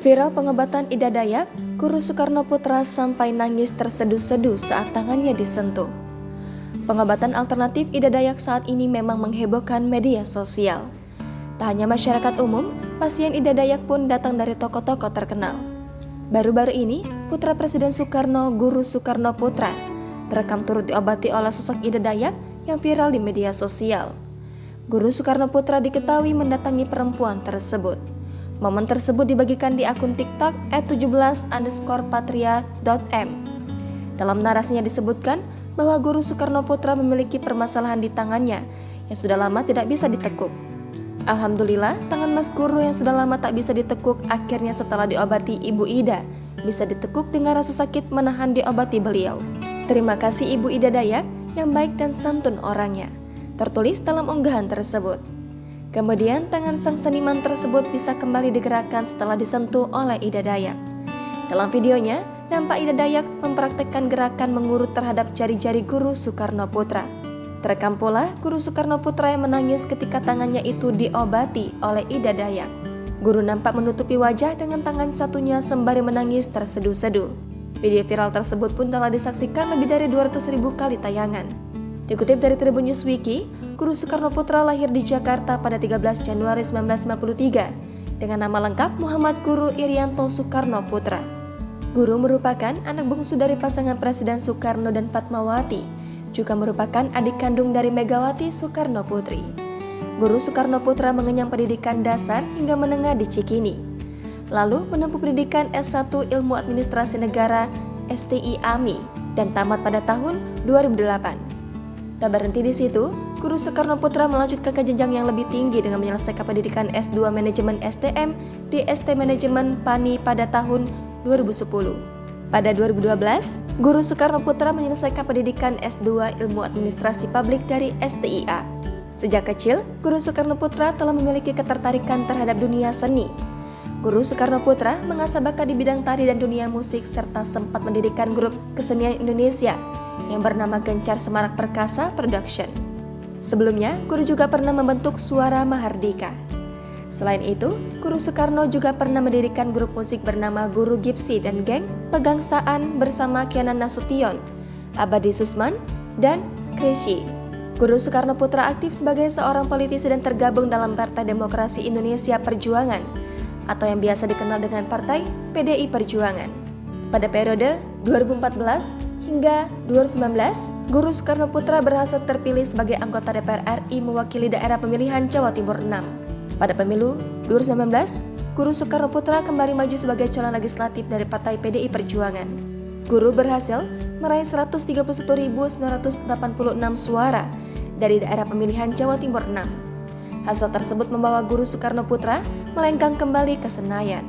Viral pengobatan Ida Dayak, Guru Soekarno Putra sampai nangis terseduh-seduh saat tangannya disentuh. Pengobatan alternatif Ida Dayak saat ini memang menghebohkan media sosial. Tak hanya masyarakat umum, pasien Ida Dayak pun datang dari tokoh-tokoh terkenal. Baru-baru ini, putra Presiden Soekarno, Guru Soekarno Putra, terekam turut diobati oleh sosok Ida Dayak yang viral di media sosial. Guru Soekarno Putra diketahui mendatangi perempuan tersebut. Momen tersebut dibagikan di akun TikTok @17_patria.m. Dalam narasinya disebutkan bahwa Guru Soekarno Putra memiliki permasalahan di tangannya yang sudah lama tidak bisa ditekuk. Alhamdulillah, tangan Mas Guru yang sudah lama tak bisa ditekuk akhirnya setelah diobati Ibu Ida bisa ditekuk dengan rasa sakit menahan diobati beliau. Terima kasih Ibu Ida Dayak yang baik dan santun orangnya, tertulis dalam unggahan tersebut. Kemudian tangan sang seniman tersebut bisa kembali digerakkan setelah disentuh oleh Ida Dayak. Dalam videonya, nampak Ida Dayak mempraktekkan gerakan mengurut terhadap jari-jari Guru Soekarno Putra. Terekam pula Guru Soekarno Putra yang menangis ketika tangannya itu diobati oleh Ida Dayak. Guru nampak menutupi wajah dengan tangan satunya sembari menangis terseduh-seduh. Video viral tersebut pun telah disaksikan lebih dari 200.000 kali tayangan. Dikutip dari Tribun News Wiki, Guru Soekarno Putra lahir di Jakarta pada 13 Januari 1953 dengan nama lengkap Muhammad Guru Irianto Soekarno Putra. Guru merupakan anak bungsu dari pasangan Presiden Soekarno dan Fatmawati, juga merupakan adik kandung dari Megawati Soekarno Putri. Guru Soekarno Putra mengenyam pendidikan dasar hingga menengah di Cikini, lalu menempuh pendidikan S1 Ilmu Administrasi Negara STI AMI dan tamat pada tahun 2008. Tak berhenti di situ, Guru Soekarno Putra melanjutkan ke jenjang yang lebih tinggi dengan menyelesaikan pendidikan S2 Manajemen STM di ST Manajemen PANI pada tahun 2010. Pada 2012, Guru Soekarno Putra menyelesaikan pendidikan S2 Ilmu Administrasi Publik dari STIA. Sejak kecil, Guru Soekarno Putra telah memiliki ketertarikan terhadap dunia seni. Guru Soekarno Putra mengasah bakat di bidang tari dan dunia musik serta sempat mendirikan grup kesenian Indonesia yang bernama Gencar Semarak Perkasa Production. Sebelumnya, Guru juga pernah membentuk Suara Mahardika. Selain itu, Guru Soekarno juga pernah mendirikan grup musik bernama Guru Gipsy dan Geng Pegangsaan bersama Kianan Nasution, Abadi Susman, dan Krisyi. Guru Soekarno Putra aktif sebagai seorang politisi dan tergabung dalam Partai Demokrasi Indonesia Perjuangan atau yang biasa dikenal dengan Partai PDI Perjuangan. Pada periode 2014 hingga 2019, Guru Soekarno Putra berhasil terpilih sebagai anggota DPR RI mewakili daerah pemilihan Jawa Timur 6. Pada pemilu 2019, Guru Soekarno Putra kembali maju sebagai calon legislatif dari Partai PDI Perjuangan. Guru berhasil meraih 131.986 suara dari daerah pemilihan Jawa Timur 6. Hasil tersebut membawa Guru Soekarno Putra melenggang kembali ke Senayan.